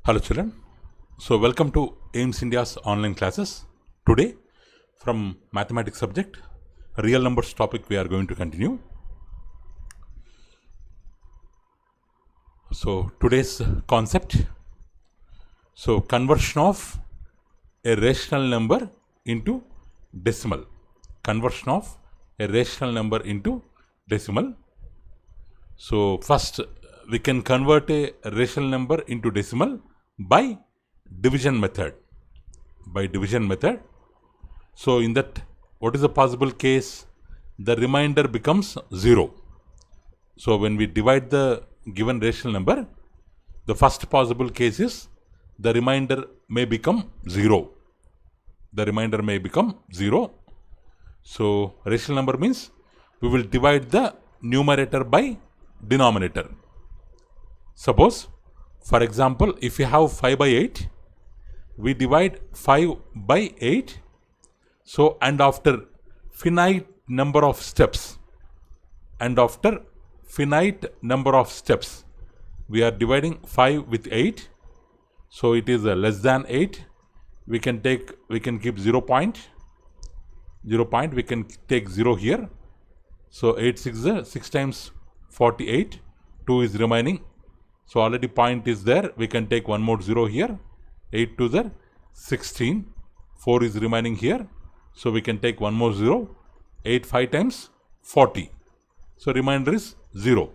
Hello children. So welcome to AIMS India's online classes. Today from mathematics subject, real numbers topic we are going to continue. So today's concept, so conversion of a rational number into decimal. Conversion of a rational number into decimal. So first we can convert a rational number into decimal by division method. So in that, what is the possible case? The remainder becomes 0. So when we divide the given rational number, the first possible case is the remainder may become 0. So rational number means we will divide the numerator by denominator. Suppose, for example, if we have 5 by 8, we divide 5 by 8. So, and after finite number of steps, we are dividing 5 with 8. So it is less than 8. We can keep 0 point. We can take 0 here. So 8 6 times 48. 2 is remaining. So already point is there. We can take one more 0 here. 8 to the 16. 4 is remaining here. So we can take one more 0. 8 5 times 40. So remainder is 0.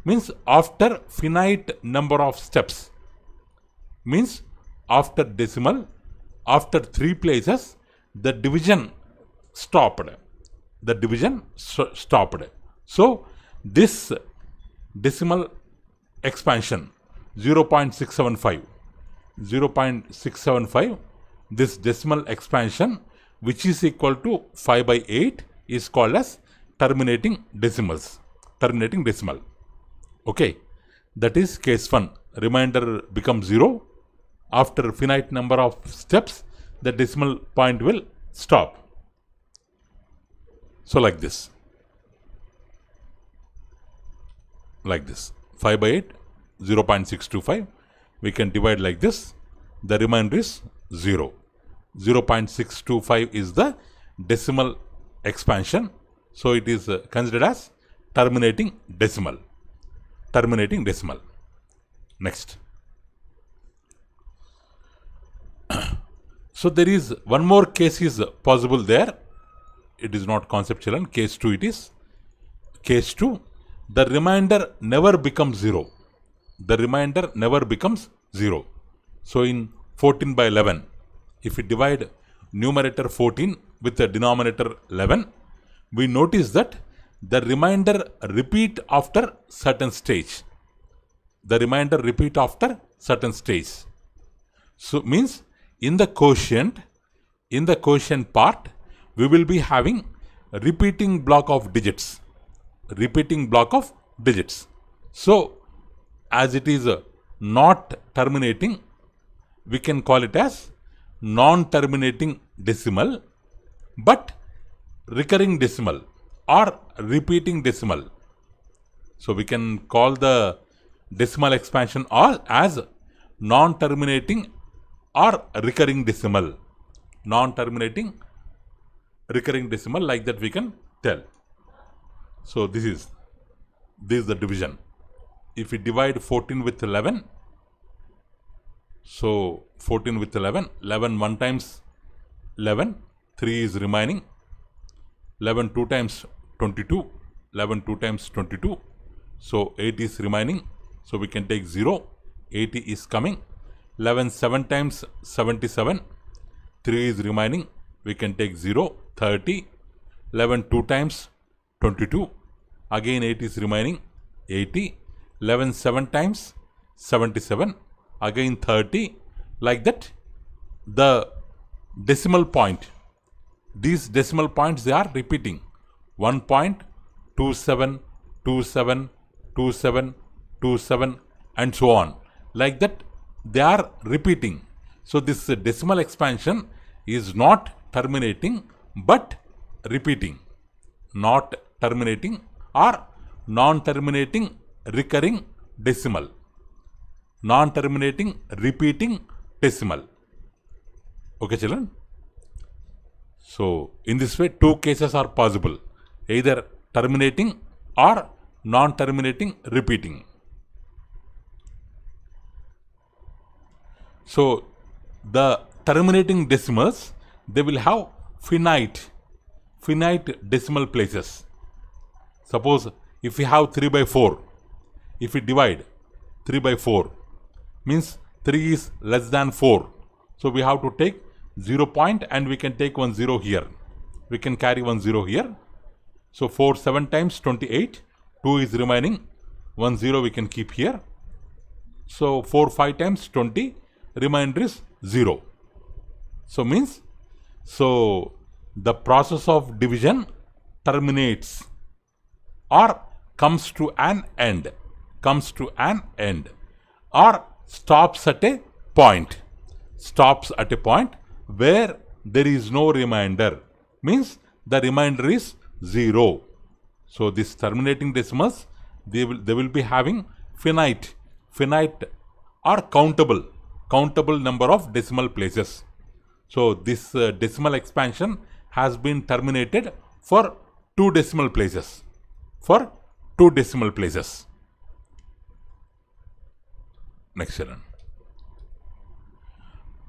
Means after finite number of steps. Means after decimal, after 3 places, the division stopped. So this decimal expansion 0.675, this decimal expansion, which is equal to 5 by 8, is called as terminating decimal. Okay, that is case 1. Remainder becomes 0. After finite number of steps, the decimal point will stop. So like this. 5 by 8, 0.625. We can divide like this. The remainder is 0. 0.625 is the decimal expansion. So it is considered as terminating decimal. Next. So there is one more case is possible there. It is not conceptual, and case 2 it is. Case 2, the remainder never becomes 0. So in 14 by 11, if we divide numerator 14 with the denominator 11, we notice that the remainder repeat after certain stage. So means in the quotient part, we will be having a repeating block of digits. So as it is not terminating, we can call it as non-terminating decimal, but recurring decimal or repeating decimal. So we can call the decimal expansion as non-terminating or recurring decimal. Like that we can tell. So this is the division. If we divide 14 with 11, so 14 with 11, 1 times 11, 3 is remaining. 11 2 times 22, 2 times 22, so 8 is remaining. So we can take 0, 80 is coming. 11 7 times 77, 3 is remaining. We can take 0, 30. 11 2 times 22, again 8 is remaining, 80. 11 7 times 77, again 30. Like that, the decimal point, these decimal points, they are repeating. 1.27, 27, 27, 27, and so on. Like that, they are repeating. So this decimal expansion is not terminating but repeating. Not terminating or non-terminating recurring decimal. non-terminating repeating decimal. Okay, children? So in this way, two cases are possible, either terminating or non-terminating repeating. So the terminating decimals, they will have finite decimal places. Suppose if we have 3 by 4, if we divide 3 by 4, means 3 is less than 4. So we have to take 0 point and we can take 1 0 here. We can carry 1 0 here. So 4 7 times 28, 2 is remaining, 1 0 we can keep here. So 4 5 times 20, remainder is 0. So means, so the process of division terminates or comes to an end, or stops at a point, where there is no remainder, means the remainder is 0. So this terminating decimals, they will be having finite or countable number of decimal places. So this decimal expansion has been terminated for 2 decimal places. Next children.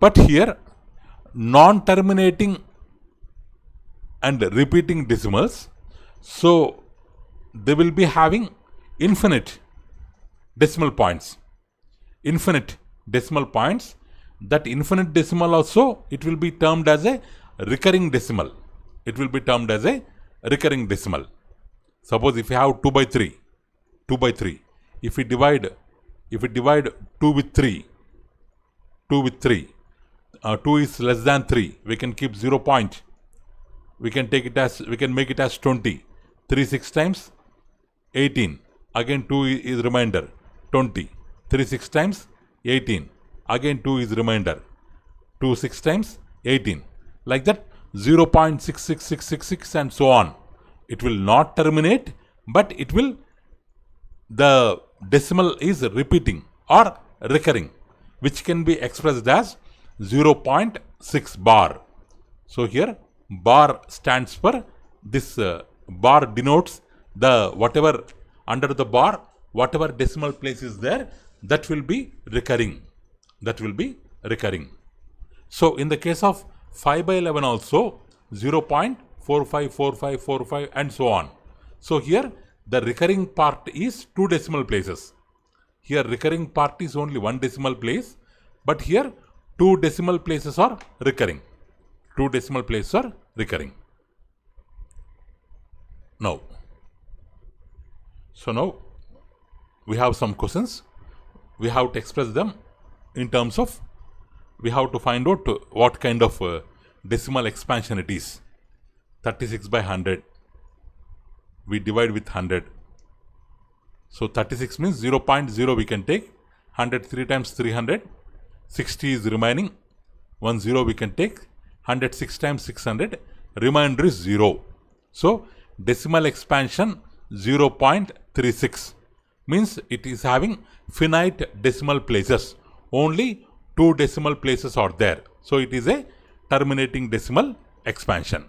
But here non-terminating and repeating decimals, so they will be having infinite decimal points. That infinite decimal also, it will be termed as a recurring decimal. Suppose if you have 2 by 3, if we divide 2 with 3, 2 is less than 3, we can keep 0 point. We can make it as 20. 3 6 times 18. Again 2 is remainder, 20. 3 6 times 18. Again 2 is remainder, 2 6 times 18. Like that, 0.66666 and so on. It will not terminate, but the decimal is repeating or recurring, which can be expressed as 0.6 bar. So here bar stands for this, bar denotes the whatever under the bar, whatever decimal place is there, that will be recurring. So in the case of 5 by 11 also, 0.454545 and so on. So here the recurring part is 2 decimal places. Here recurring part is only 1 decimal place, but here 2 decimal places are recurring. Now we have some questions. We have to express them in terms of, we have to find out what kind of decimal expansion it is. 36 by 100, we divide with 100. So 36 means 0.0 we can take, 100 3 times 300, 60 is remaining, 1 0 we can take, 100 6 times 600, remainder is 0. So decimal expansion 0.36 means it is having finite decimal places. Only 2 decimal places are there. So it is a terminating decimal expansion.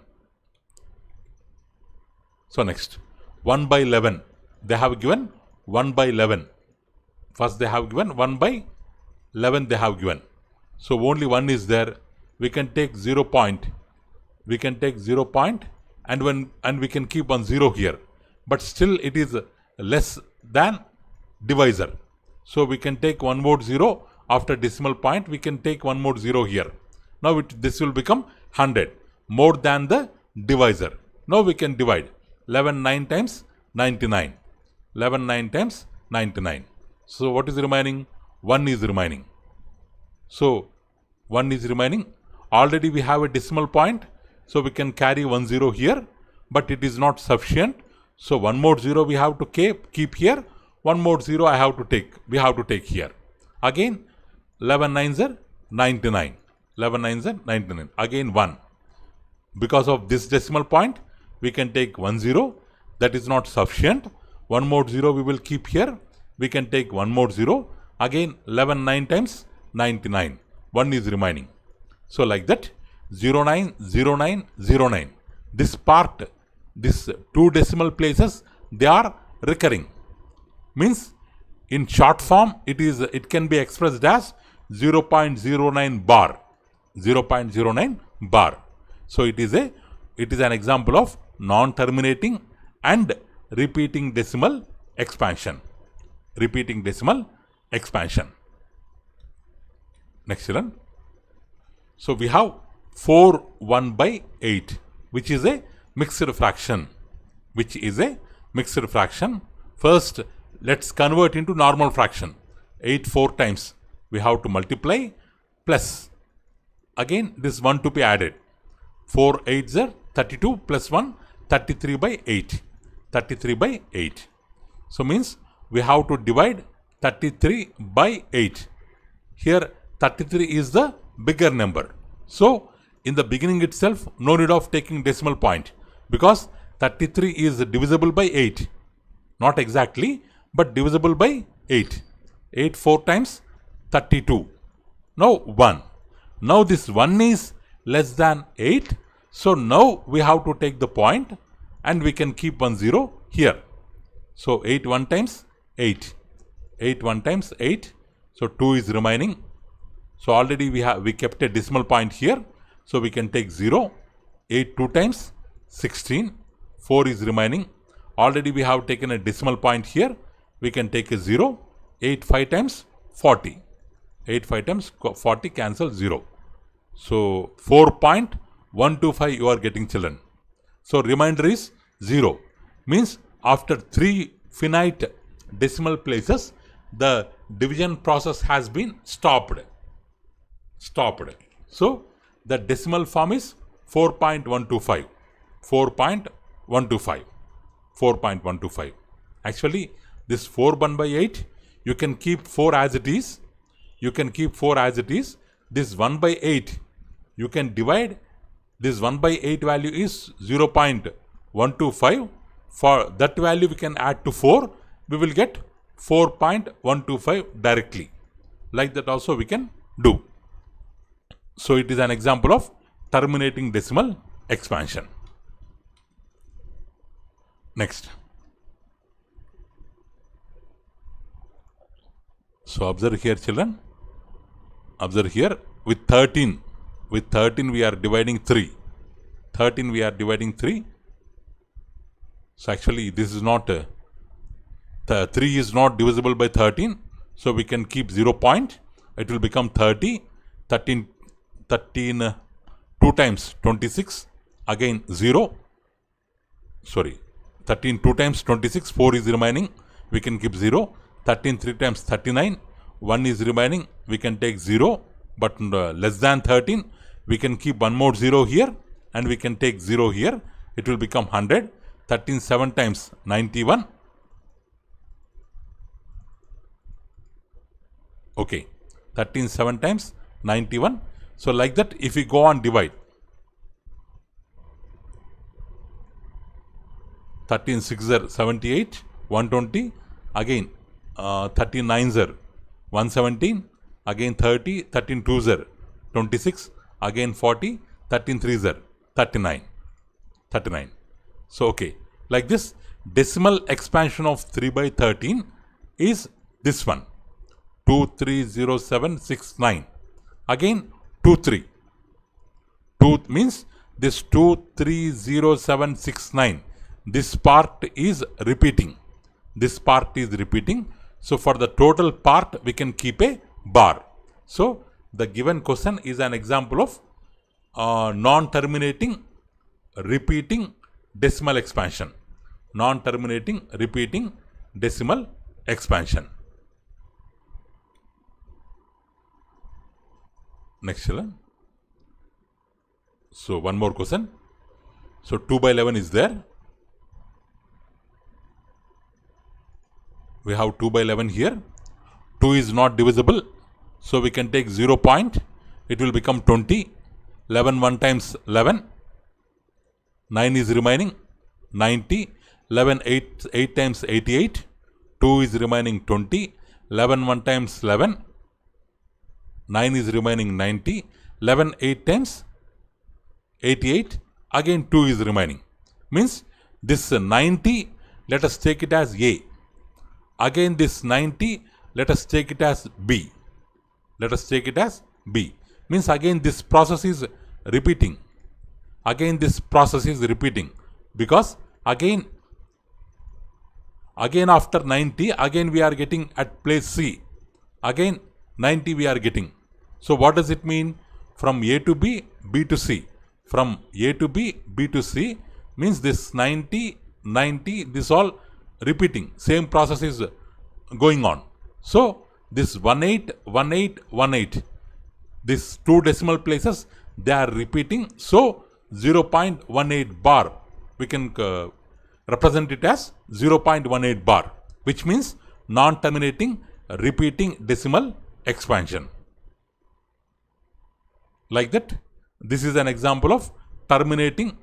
So next, 1 by 11. They have given 1 by 11. First they have given 1 by 11 they have given. So only 1 is there. We can take 0 point. And we can keep 1 0 here. But still it is less than divisor. So we can take 1 more 0 after decimal point. We can take 1 more 0 here. Now this will become 100, more than the divisor. Now we can divide 11 9 times 99. 11 9 times 99. So what is remaining? 1 is remaining. So 1 is remaining. Already we have a decimal point. So we can carry 1 0 here, but it is not sufficient. So 1 more 0 we have to keep here. 1 more 0 we have to take here. Again 11 9s are 99. 11 9s are 99. Again 1. Because of this decimal point, we can take 1 0. That is not sufficient. 1 more 0 we will keep here. We can take 1 more 0. Again 11 9 times 99. 1 is remaining. So like that 09 09 09. This part, this two decimal places, they are recurring. Means in short form it can be expressed as 0.09 bar. 0.09 bar. So it is an example of non-terminating and repeating decimal expansion. Repeating decimal expansion. Next children. So we have 4 1 by 8, which is a mixed fraction. Which is a mixed fraction. First, let's convert into normal fraction. 8 4 times. We have to multiply plus. Again, this 1 to be added. 4 8s are 32 plus 1, 33 by 8. 33 by 8. So means we have to divide 33 by 8. Here 33 is the bigger number. So in the beginning itself, no need of taking decimal point, because 33 is divisible by 8. Not exactly, but divisible by 8. 8 4 times 32. Now 1. Now this 1 is less than 8. So now we have to take the point and we can keep 1 0 here. So 8 1 times 8. 8 1 times 8. So 2 is remaining. So already we kept a decimal point here. So we can take 0. 8 2 times 16. 4 is remaining. Already we have taken a decimal point here. We can take a 0. 8 5 times 40. 8 5 times 40 cancel 0. So 4.125 you are getting, children. So remainder is 0. Means after 3 finite decimal places, the division process has been stopped. So the decimal form is 4.125. 4.125. 4.125. Actually, this 4 1 by 8, you can keep 4 as it is. This 1 by 8, you can divide. This 1 by 8 value is 0.125. For that value, we can add to 4. We will get 4.125 directly. Like that also we can do. So it is an example of terminating decimal expansion. Next. So observe here, children. Observe here, with 13 we are dividing 3. 13 we are dividing 3. So actually this is not, 3 is not divisible by 13. So we can keep 0 point. It will become 30. 13 2 times 26. Again 0. Sorry. 13 2 times 26. 4 is remaining. We can keep 0. 13 3 times 39. 1 is remaining. We can take 0. But less than 13. We can keep one more 0 here. And we can take 0 here. It will become 100. 13 7 times 91. Okay. 13 7 times 91. So like that, if we go on divide. 13 6 are 78. 120. Again 13 9s are 117. Again 30. 13 2s are 26. Again 40. 13 3s are 39. 39. So okay. Like this, decimal expansion of 3 by 13 is this one. 2307669. Again 2 3. 2 means this 230769. This part is repeating. So for the total part, we can keep a bar. So the given question is an example of non-terminating repeating decimal expansion. Non-terminating repeating decimal expansion. Next children. So one more question. So 2 by 11 is there. We have 2 by 11 here. 2 is not divisible. So we can take 0 point. It will become 20. 11 1 times 11. 9 is remaining. 90. 11 8 times 88. 2 is remaining 20. 11 1 times 11, 9 is remaining 90, 11 8 times 88, again 2 is remaining. Means this 90, let us take it as A. Again this 90, let us take it as B. Let us take it as B. Means again this process is repeating. Again this process is repeating, because again after 90, again we are getting at place C. Again 90 we are getting. So what does it mean? From A to B, B to C. From A to B, B to C means this 90, 90, this all repeating. Same process is going on. So this 18, 18, 18, these two decimal places, they are repeating. So 0.18 bar, we can represent it as 0.18 bar, which means non-terminating repeating decimal expansion. Like that, this is an example of terminating.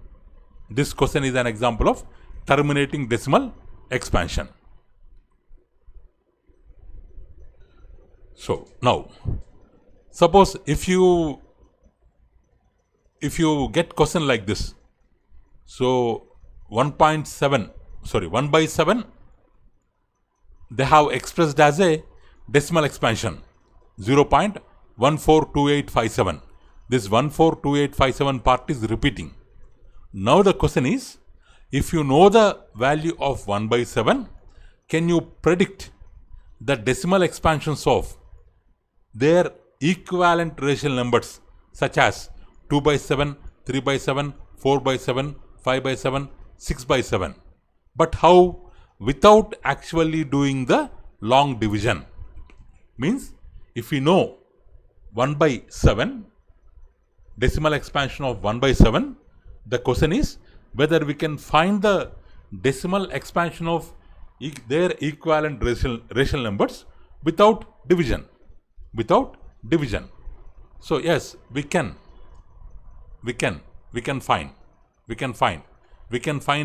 This question is an example of terminating decimal expansion. So now, suppose if you get question like this, so 1 by 7, they have expressed as a decimal expansion 0.142857. This 142857 part is repeating. Now the question is, if you know the value of 1 by 7, can you predict the decimal expansions of their equivalent rational numbers, such as 2 by 7, 3 by 7, 4 by 7, 5 by 7, 6 by 7. But how? Without actually doing the long division. Means if we know 1 by 7, decimal expansion of 1 by 7, the question is whether we can find the decimal expansion of their equivalent rational numbers without division. Without division. So yes, we can find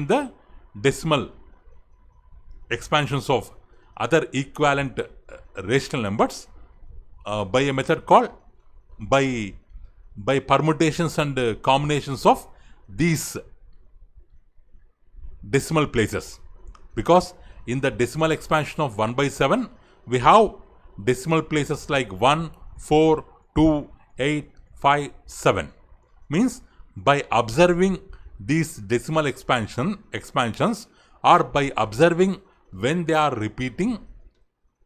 the decimal expansions of other equivalent rational numbers by a method called by permutations and combinations of these decimal places. Because in the decimal expansion of 1 by 7, we have decimal places like 1, 4, 2, 8, 5, 7. Means by observing these decimal expansions, or by observing when they are repeating,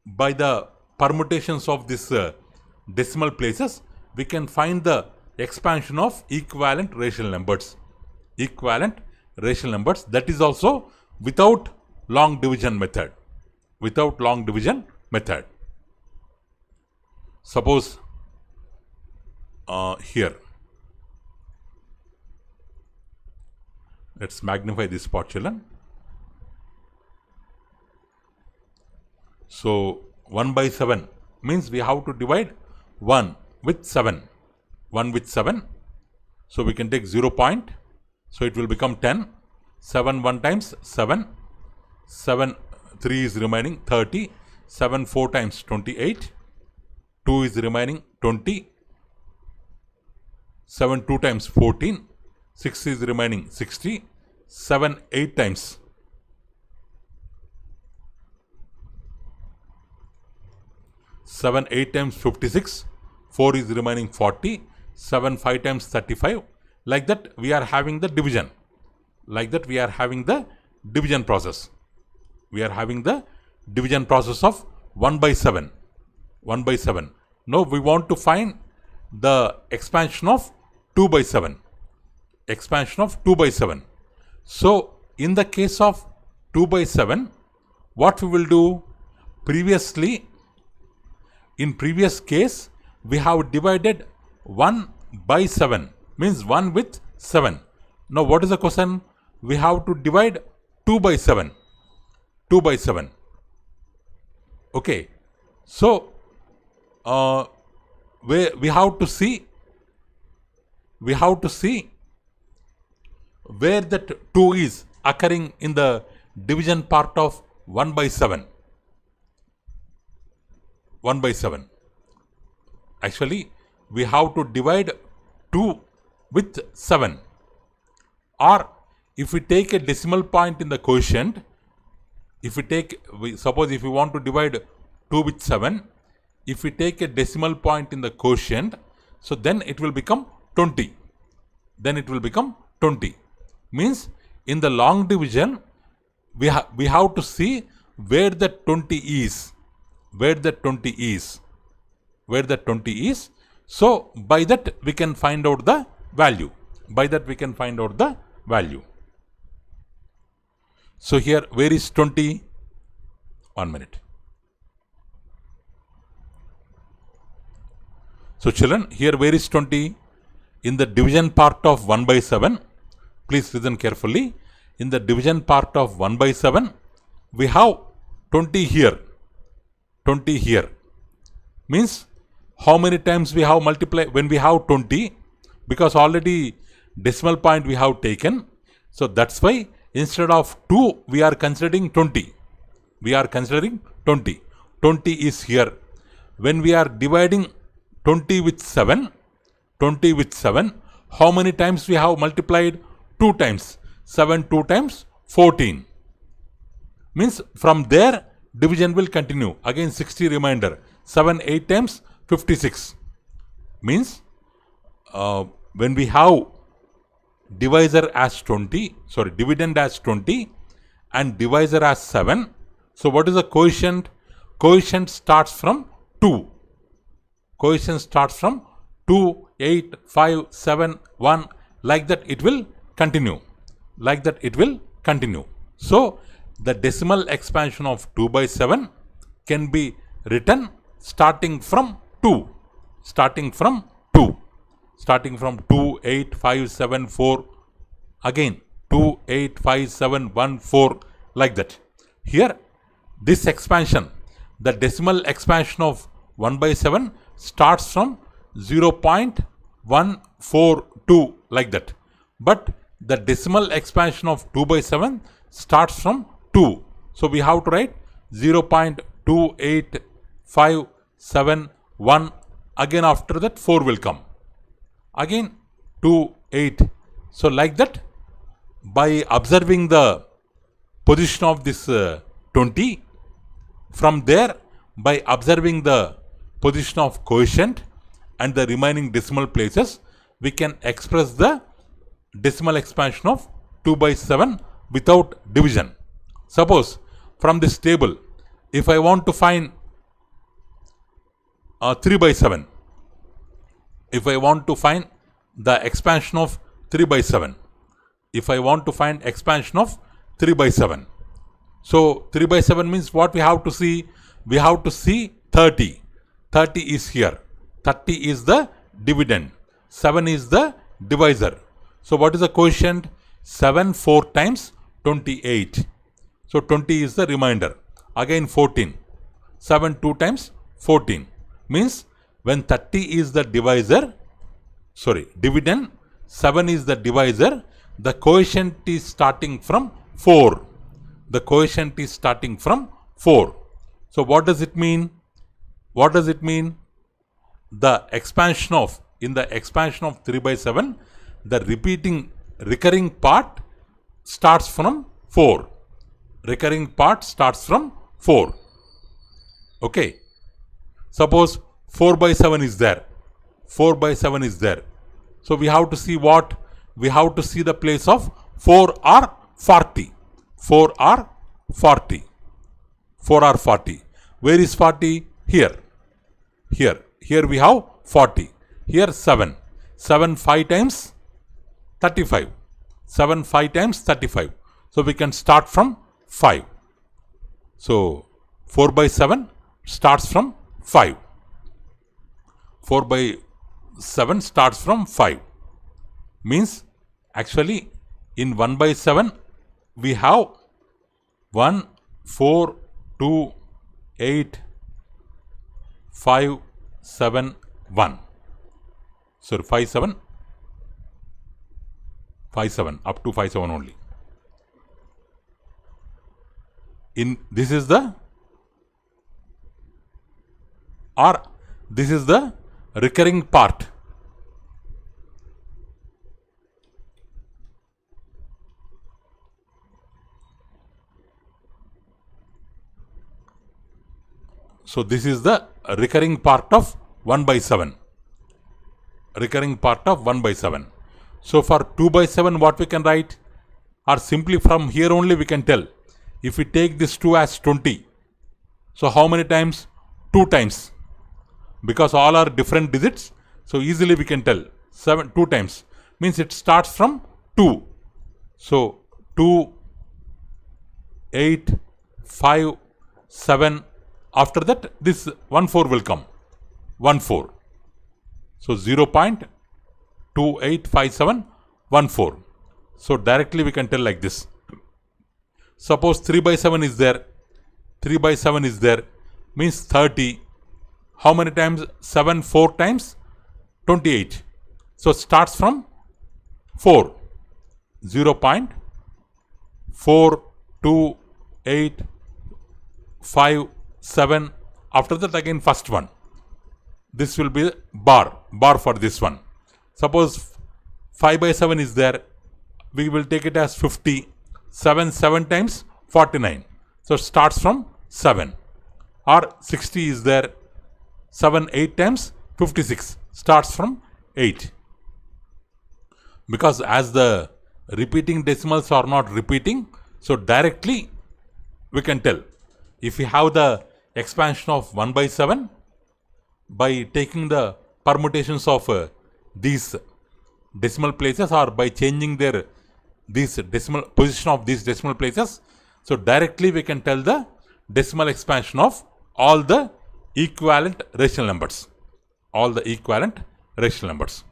by the permutations of this decimal places, we can find the expansion of equivalent rational numbers. Equivalent rational numbers, that is also without long division method. Without long division method. Suppose here, let's magnify this part, children. So 1 by 7 means we have to divide 1 with 7. 1 with 7. So we can take 0 point. So it will become 10. 7 1 times 7. 7 3 is remaining 30. 7 4 times 28. 2 is remaining 20. 7 2 times 14. 6 is remaining 60. 7 8 times 7 8 times 56. 4 is remaining 40. 7 5 times 35. Like that we are having the division. Like that we are having the division process. We are having the division process of 1 by 7. 1 by 7. Now we want to find the expansion of 2 by 7. Expansion of 2 by 7. So in the case of 2 by 7, what we will do? Previously, in previous case, we have divided 1 by 7. Means 1 with 7. Now what is the question? We have to divide 2 by 7. 2 by 7. Okay. So we have to see where that 2 is occurring in the division part of 1 by 7. 1 by 7. Actually, we have to divide 2 with 7. Or if we take a decimal point in the quotient, suppose if we want to divide 2 with 7, if we take a decimal point in the quotient, so then it will become 20. Then it will become 20. Means in the long division, we have to see where the 20 is. Where the 20 is. Where the 20 is. So by that we can find out the value. By that we can find out the value. So here, where is 20? 1 minute. So children, here where is 20? In the division part of 1 by 7, please listen carefully. In the division part of 1 by 7, we have 20 here. 20 here. Means how many times we have multiplied when we have 20? Because already decimal point we have taken. So that's why instead of 2, we are considering 20. We are considering 20. 20 is here. When we are dividing 20 with 7, how many times we have multiplied? 2 times. 7 2 times 14. Means from there division will continue. Again 60 remainder. 7 8 times 56. Means when we have divisor as 20, dividend as 20 and divisor as 7. So what is the quotient? Quotient starts from 2. Quotient starts from 2, 8, 5, 7, 1. Like that it will continue. Like that it will continue. So the decimal expansion of 2 by 7 can be written starting from 2. Starting from 2. Starting from 2, 8, 5, 7, 4. Again 2, 8, 5, 7, 1, 4. Like that. Here this expansion, the decimal expansion of 1 by 7 starts from 0.142 like that. But the decimal expansion of 2 by 7 starts from 2. So we have to write 0.28571. Again after that 4 will come. Again 2, 8. So like that, by observing the position of this 20, from there by observing the position of quotient and the remaining decimal places, we can express the decimal expansion of 2 by 7 without division. Suppose from this table, if I want to find 3 by 7, if I want to find the expansion of 3 by 7, if I want to find expansion of 3 by 7, so 3 by 7 means what we have to see? We have to see 30. 30 is here. 30 is the dividend. 7 is the divisor. So what is the quotient? 7 4 times 28. So 20 is the remainder. Again 14. 7 2 times 14. Means when 30 is the divisor, dividend, 7 is the divisor, the quotient is starting from 4. The quotient is starting from 4. So what does it mean? What does it mean? The expansion of, in the expansion of 3 by 7, the recurring part starts from 4. Recurring part starts from 4. Okay. Suppose 4 by 7 is there. 4 by 7 is there. So we have to see what? We have to see the place of 4 or 40. 4 or 40. 4 or 40. Where is 40? Here. Here. Here we have 40. Here 7. 7 5 times 35. 7 5 times 35. So we can start from 5. So 4 by 7 starts from 5. 4 by 7 starts from 5. Means actually in 1 by 7 we have 1, 4, 2, 8, 5, 7, 1. So 5, 7, 5, 7, up to 5, 7 only. This is the or this is the recurring part. So this is the recurring part of 1 by 7. Recurring part of 1 by 7. So for 2 by 7 what we can write? Or simply from here only we can tell. If we take this 2 as 20. So how many times? 2 times. Because all are different digits. So easily we can tell. 2 times. Means it starts from 2. So 2, 8, 5, 7. After that this 1 4 will come. 1 4. So 0.2857 1 4. So directly we can tell like this. Suppose 3 by 7 is there. 3 by 7 is there. Means 30. How many times? 7 4 times 28. So starts from 4. 0.42857. After that again first one. This will be bar for this one. Suppose 5 by 7 is there. We will take it as 50. 7 times 49. So starts from 7. Or 60 is there. 7 8 times 56. Starts from 8. Because as the repeating decimals are not repeating, so directly we can tell. If we have the expansion of 1 by 7, by taking the permutations of these decimal places, or by changing this decimal position of these decimal places, so directly we can tell the decimal expansion of all the equivalent rational numbers. All the equivalent rational numbers.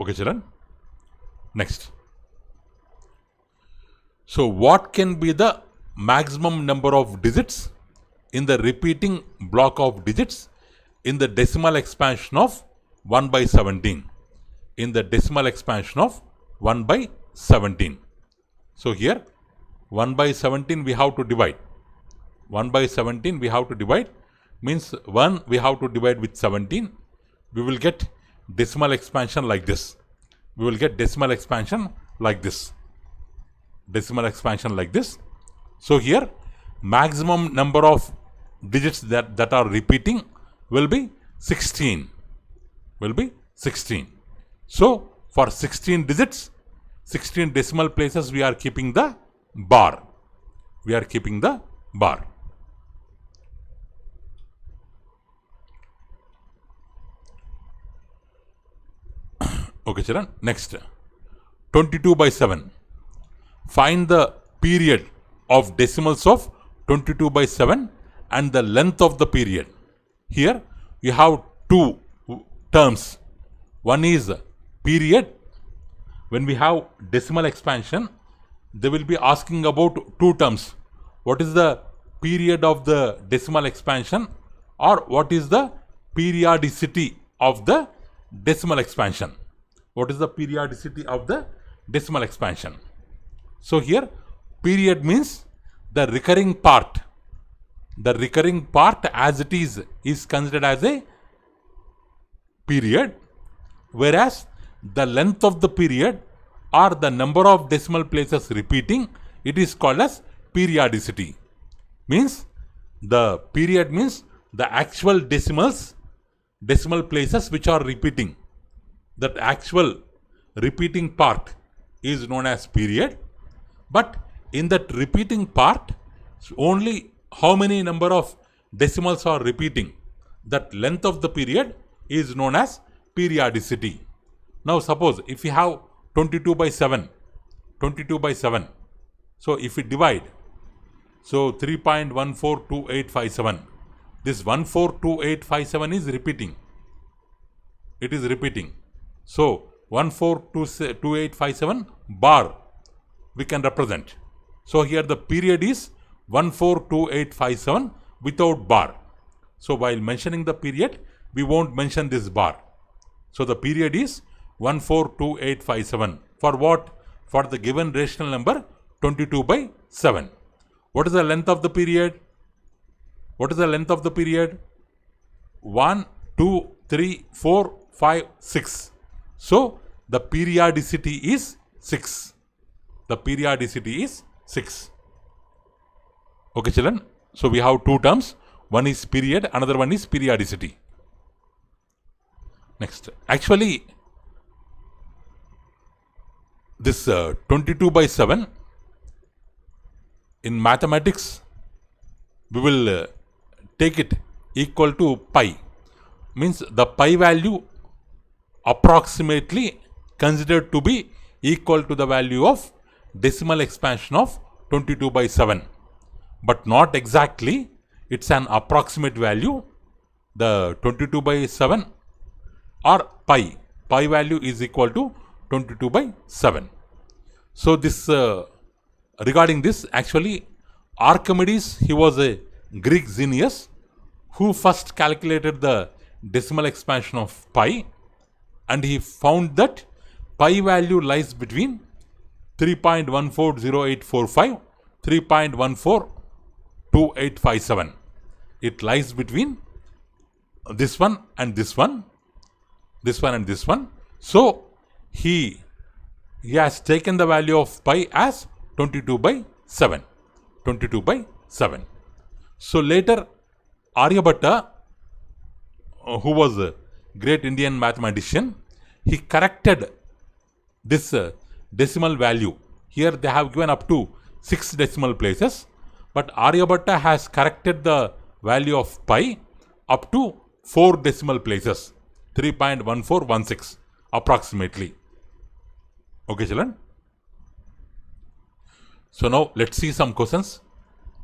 Okay, children. Next. So what can be the maximum number of digits in the repeating block of digits in the decimal expansion of 1 by 17? In the decimal expansion of 1 by 17. So here 1 by 17 we have to divide. 1 by 17 we have to divide. Means 1 we have to divide with 17. We will get decimal expansion like this. We will get decimal expansion like this. Decimal expansion like this. So here maximum number of digits that are repeating will be 16. Will be 16. So for 16 digits, 16 decimal places, we are keeping the bar. We are keeping the bar. Okay, children. Next, 22 by 7. Find the period of decimals of 22 by 7 and the length of the period. Here you have two terms. One is period. When we have decimal expansion, they will be asking about two terms. What is the period of the decimal expansion, or what is the periodicity of the decimal expansion? What is the periodicity of the decimal expansion? So here period means the recurring part. The recurring part as it is considered as a period, whereas the length of the period or the number of decimal places repeating, it is called as periodicity. Means the period means the actual decimal places which are repeating. That actual repeating part is known as period. But in that repeating part, only how many number of decimals are repeating, that length of the period is known as periodicity. Now suppose if we have 22 by 7, 22 by 7. So if we divide, so 3.142857, this 142857 is repeating. It is repeating. So 142857 bar we can represent. So here the period is 142857 without bar. So while mentioning the period, we won't mention this bar. So the period is 142857. For what? For the given rational number 22 by 7. What is the length of the period? What is the length of the period? 1, 2, 3, 4, 5, 6. So the periodicity is 6. The periodicity is 6. Okay, children. So we have two terms. One is period, another one is periodicity. Next. Actually, this 22 by 7 in mathematics, we will take it equal to pi. Means the pi value approximately considered to be equal to the value of decimal expansion of 22 by 7. But not exactly. It's an approximate value. The 22 by 7 or pi value is equal to 22 by 7. So this regarding this, actually Archimedes, he was a Greek genius who first calculated the decimal expansion of pi, and he found that pi value lies between 3.140845, 3.142857. It lies between this one and this one, this one and this one. So he has taken the value of pi as 22 by 7. 22 by 7. So later Aryabhatta, who was a great Indian mathematician, he corrected this decimal value. Here they have given up to 6 decimal places, but Aryabhatta has corrected the value of pi up to 4 decimal places, 3.1416 approximately. Okay, children. So now let's see some questions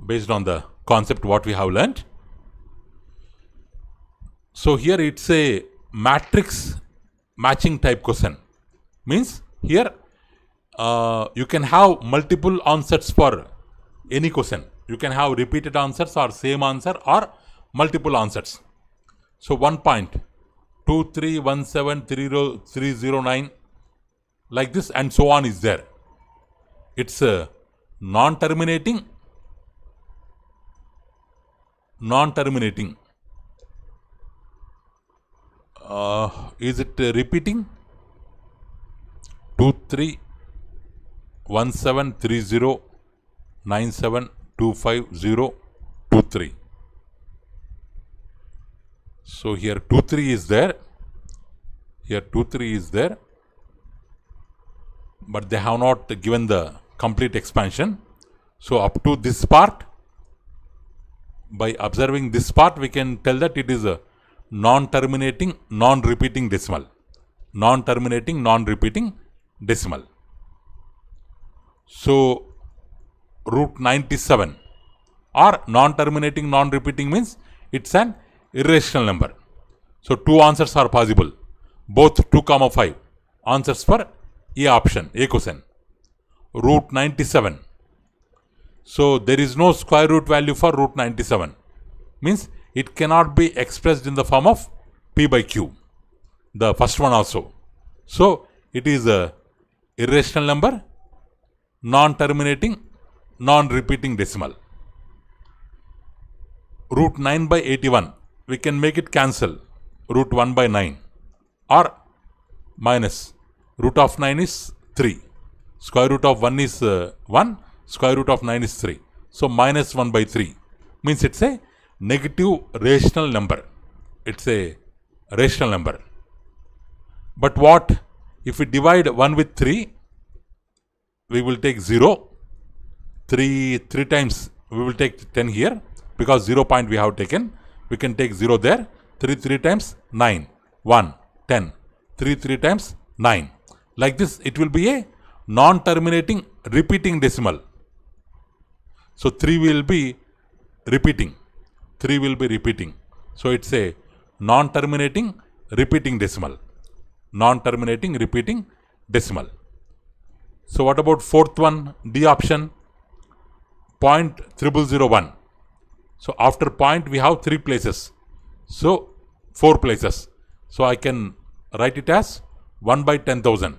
based on the concept what we have learnt. So here it's a matrix matching type question. Means here you can have multiple answers for any question. You can have repeated answers or same answer or multiple answers. So 1 point, 2, 3, 1, 7, 3, 3, 0, 9, like this and so on is there. It's non-terminating. Is it repeating? 2, 3, 1, 7, 3, 0, 9, 7, 2, 5, 0, 2, 3. So here 2, 3 is there. Here 2, 3 is there. But they have not given the complete expansion. So up to this part, by observing this part, we can tell that it is a non-terminating, non-repeating decimal. Non-terminating, non-repeating decimal. So root 97 or non-terminating, non-repeating means it's an irrational number. So two answers are possible, both 2, 5 answers for A option, A question. Root 97. So there is no square root value for root 97. Means it cannot be expressed in the form of P by Q. The first one also. So it is a irrational number, non-terminating, non-repeating decimal. Root 9 by 81. We can make it cancel. Root 1 by 9. Or minus. Root of 9 is 3. Square root of 1 is 1. Square root of 9 is 3. So minus 1 by 3. Means it's a negative rational number. It's a rational number. But what if we divide 1 with 3? We will take 0. 3 times we will take 10 here. Because 0 point we have taken. We can take 0 there. 3 times 9. 1, 10. 3 times 9. Like this, it will be a non-terminating repeating decimal. So 3 will be repeating. 3 will be repeating. So it's a non-terminating repeating decimal. Non-terminating repeating decimal. So what about fourth one, D option? 0.0001. So after point we have 3 places. So 4 places. So I can write it as 1 by 10,000.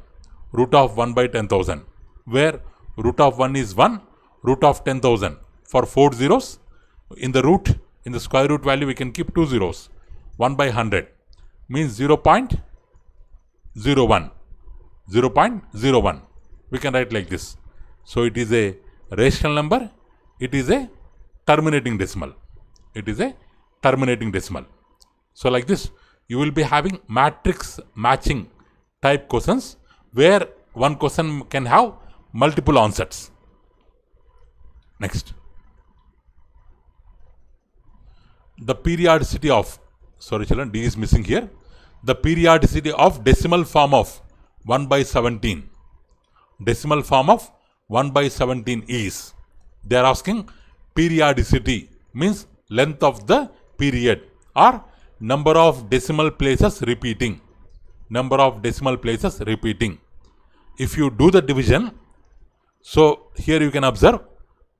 Root of 1 by 10,000. Where root of 1 is 1. Root of 10,000. For 4 zeros, in the root, in the square root value, we can keep 2 zeros. 1 by 100 means 0.01. 0.01. We can write like this. So it is a rational number. It is a terminating decimal. It is a terminating decimal. So like this, you will be having matrix matching type questions where one question can have multiple answers. Next. The periodicity of, sorry children, D is missing here. The periodicity of decimal form of 1 by 17. Decimal form of 1 by 17 is, they are asking periodicity means length of the period or number of decimal places repeating. Number of decimal places repeating. If you do the division, so here you can observe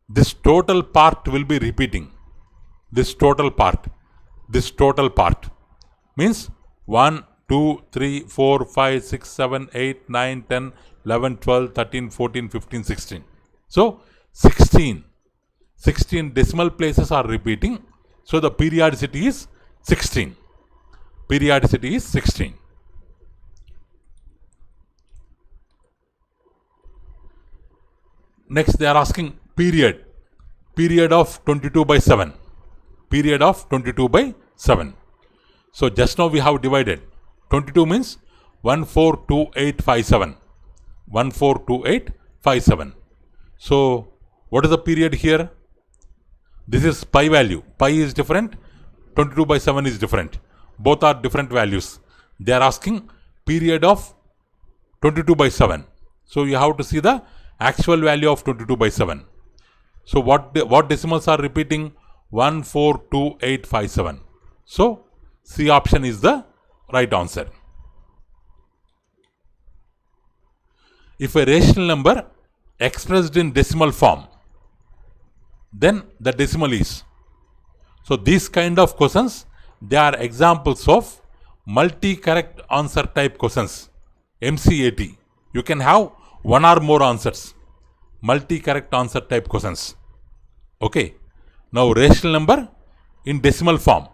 this total part will be repeating. This total part means 1, 2, 3, 4, 5, 6, 7, 8, 9, 10, 11, 12, 13, 14, 15, 16. So 16 decimal places are repeating. So the periodicity is 16. Periodicity is 16. Next they are asking period of 22 by 7. Period of 22 by 7. So just now we have divided. 22 means 142857. 142857. So what is the period here? This is pi value. Pi is different. 22 by 7 is different. Both are different values. They are asking period of 22 by 7. So you have to see the actual value of 22 by 7. So what decimals are repeating? 142857. So C option is the right answer. If a rational number expressed in decimal form, then the decimal is. So these kind of questions, they are examples of multi-correct answer type questions. MCAT. You can have one or more answers. Multi-correct answer type questions. Okay. Now rational number in decimal form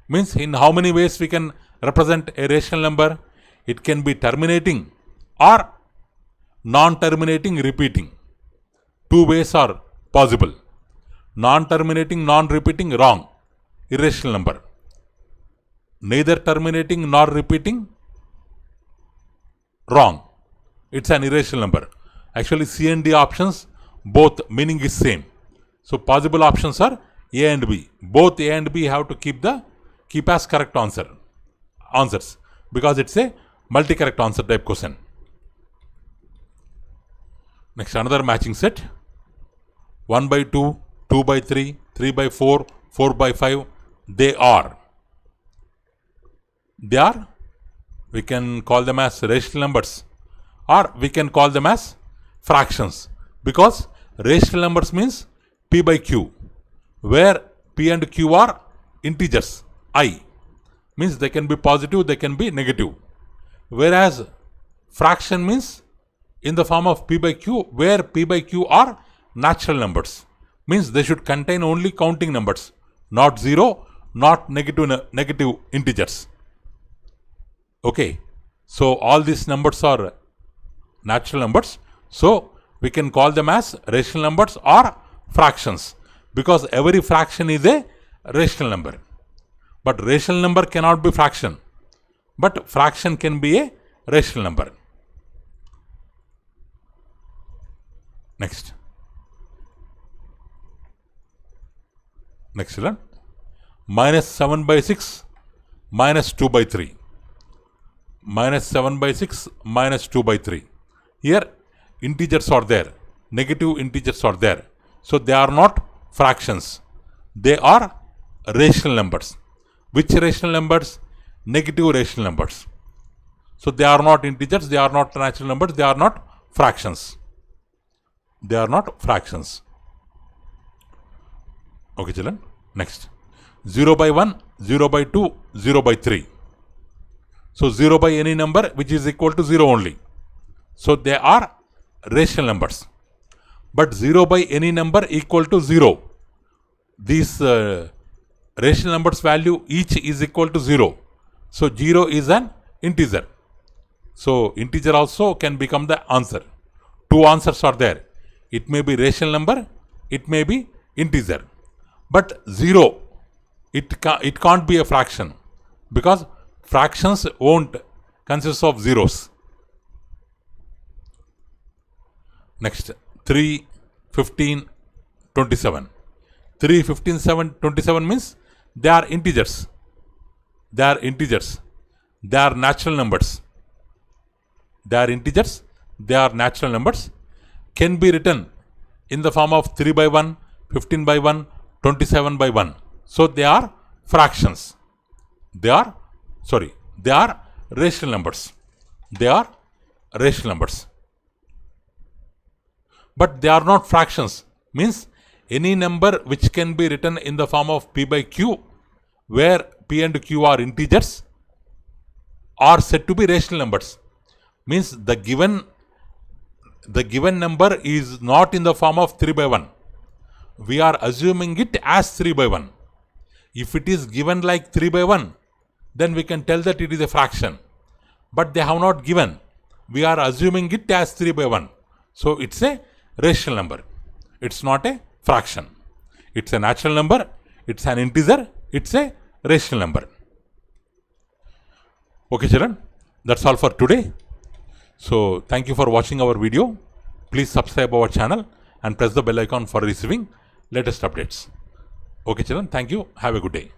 means in how many ways we can represent a rational number? It can be terminating or non-terminating repeating. Two ways are possible. Non-terminating, non-repeating, wrong. Irrational number. Neither terminating nor repeating, wrong. It's an irrational number. Actually C and D options, both meaning is same. So possible options are A and B. Both A and B have to keep as correct answers because it's a multi-correct answer type question. Next, another matching set. 1 by 2, 2 by 3, 3 by 4, 4 by 5. They are, we can call them as rational numbers or we can call them as fractions because rational numbers means P by Q, where P and Q are integers. I means they can be positive, they can be negative. Whereas fraction means in the form of P by Q, where P by Q are natural numbers. Means they should contain only counting numbers, not zero, not negative integers. Okay. So all these numbers are natural numbers. So we can call them as rational numbers or fractions because every fraction is a rational number. But rational number cannot be fraction. But fraction can be a rational number. Next. Next one. Minus 7 by 6 minus 2 by 3. Minus 7 by 6 minus 2 by 3. Here integers are there. Negative integers are there. So they are not fractions. They are rational numbers. Which rational numbers? Negative rational numbers. So they are not integers, they are not natural numbers, they are not fractions. They are not fractions. Okay, children. Next. 0 by 1, 0 by 2, 0 by 3. So 0 by any number which is equal to 0 only. So they are rational numbers. But 0 by any number equal to 0. These rational numbers value each is equal to 0. So 0 is an integer. So integer also can become the answer. Two answers are there. It may be rational number, it may be integer. But 0, it can't be a fraction, because fractions won't consist of zeros. Next, 3, 15, 27. 3, 15, 27 means they are integers. They are integers. They are natural numbers. They are integers. They are natural numbers. Can be written in the form of 3 by 1, 15 by 1, 27 by 1. So they are fractions. They are rational numbers. They are rational numbers. But they are not fractions. Means any number which can be written in the form of p by q, where p and q are integers, are said to be rational numbers. Means the given number is not in the form of 3 by 1. We are assuming it as 3 by 1. If it is given like 3 by 1, then we can tell that it is a fraction. But they have not given. We are assuming it as 3 by 1. So it's a rational number. It's not a fraction. It's a natural number. It's an integer. It's a rational number. Okay, children. That's all for today. So thank you for watching our video. Please subscribe our channel and press the bell icon for receiving latest updates. Okay, children. Thank you. Have a good day.